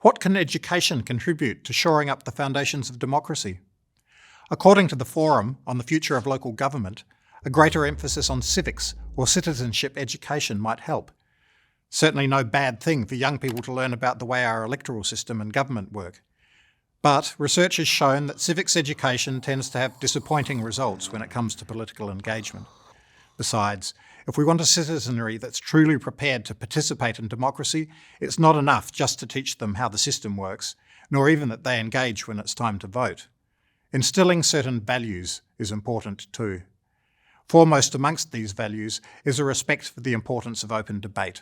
What can education contribute to shoring up the foundations of democracy? According to the Forum on the Future of Local Government, a greater emphasis on civics or citizenship education might help. Certainly no bad thing for young people to learn about the way our electoral system and government work. But research has shown that civics education tends to have disappointing results when it comes to political engagement. Besides, if we want a citizenry that's truly prepared to participate in democracy, it's not enough just to teach them how the system works, nor even that they engage when it's time to vote. Instilling certain values is important too. Foremost amongst these values is a respect for the importance of open debate.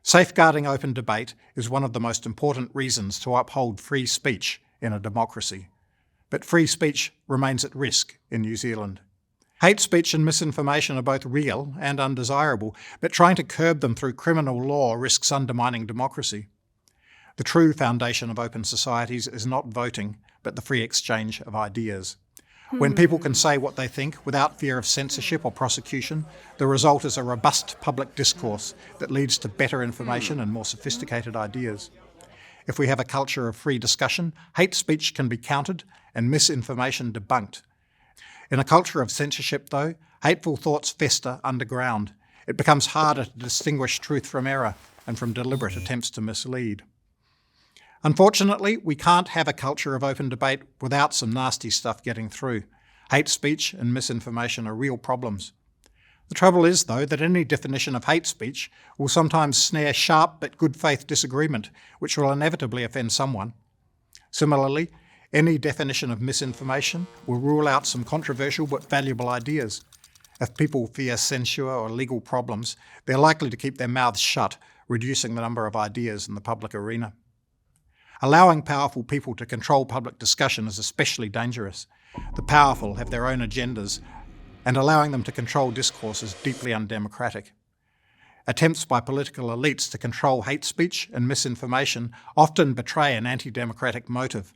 Safeguarding open debate is one of the most important reasons to uphold free speech in a democracy. But free speech remains at risk in New Zealand. Hate speech and misinformation are both real and undesirable, but trying to curb them through criminal law risks undermining democracy. The true foundation of open societies is not voting, but the free exchange of ideas. When people can say what they think without fear of censorship or prosecution, the result is a robust public discourse that leads to better information and more sophisticated ideas. If we have a culture of free discussion, hate speech can be countered and misinformation debunked. In a culture of censorship, though, hateful thoughts fester underground. It becomes harder to distinguish truth from error and from deliberate attempts to mislead. Unfortunately, we can't have a culture of open debate without some nasty stuff getting through. Hate speech and misinformation are real problems. The trouble is, though, that any definition of hate speech will sometimes snare sharp but good faith disagreement, which will inevitably offend someone. Similarly, any definition of misinformation will rule out some controversial but valuable ideas. If people fear censure or legal problems, they're likely to keep their mouths shut, reducing the number of ideas in the public arena. Allowing powerful people to control public discussion is especially dangerous. The powerful have their own agendas, and allowing them to control discourse is deeply undemocratic. Attempts by political elites to control hate speech and misinformation often betray an anti-democratic motive.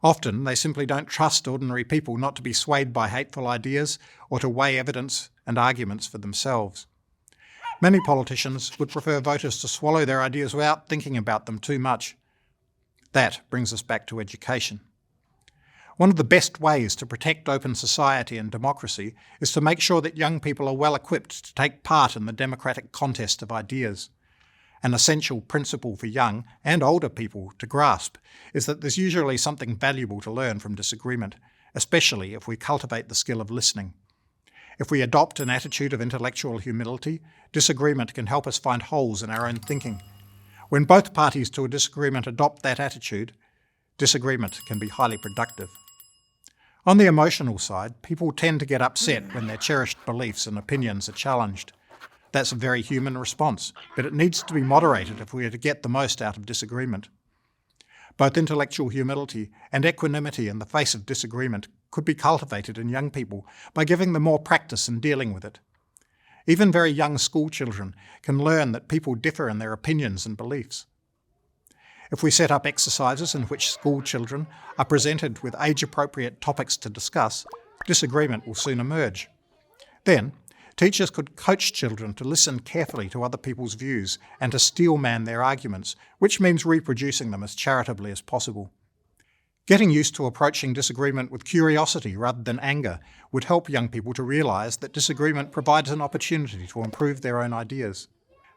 Often they simply don't trust ordinary people not to be swayed by hateful ideas or to weigh evidence and arguments for themselves. Many politicians would prefer voters to swallow their ideas without thinking about them too much. That brings us back to education. One of the best ways to protect open society and democracy is to make sure that young people are well equipped to take part in the democratic contest of ideas. An essential principle for young and older people to grasp is that there's usually something valuable to learn from disagreement, especially if we cultivate the skill of listening. If we adopt an attitude of intellectual humility, disagreement can help us find holes in our own thinking. When both parties to a disagreement adopt that attitude, disagreement can be highly productive. On the emotional side, people tend to get upset when their cherished beliefs and opinions are challenged. That's a very human response, but it needs to be moderated if we are to get the most out of disagreement. Both intellectual humility and equanimity in the face of disagreement could be cultivated in young people by giving them more practice in dealing with it. Even very young school children can learn that people differ in their opinions and beliefs. If we set up exercises in which school children are presented with age-appropriate topics to discuss, disagreement will soon emerge. Then, teachers could coach children to listen carefully to other people's views and to steelman their arguments, which means reproducing them as charitably as possible. Getting used to approaching disagreement with curiosity rather than anger would help young people to realise that disagreement provides an opportunity to improve their own ideas.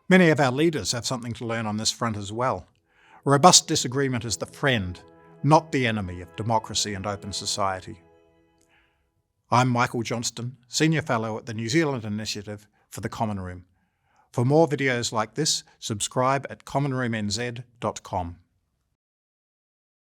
Many of our leaders have something to learn on this front as well. Robust disagreement is the friend, not the enemy of democracy and open society. I'm Michael Johnston, Senior Fellow at the New Zealand Initiative for the Common Room. For more videos like this, subscribe at commonroomnz.com.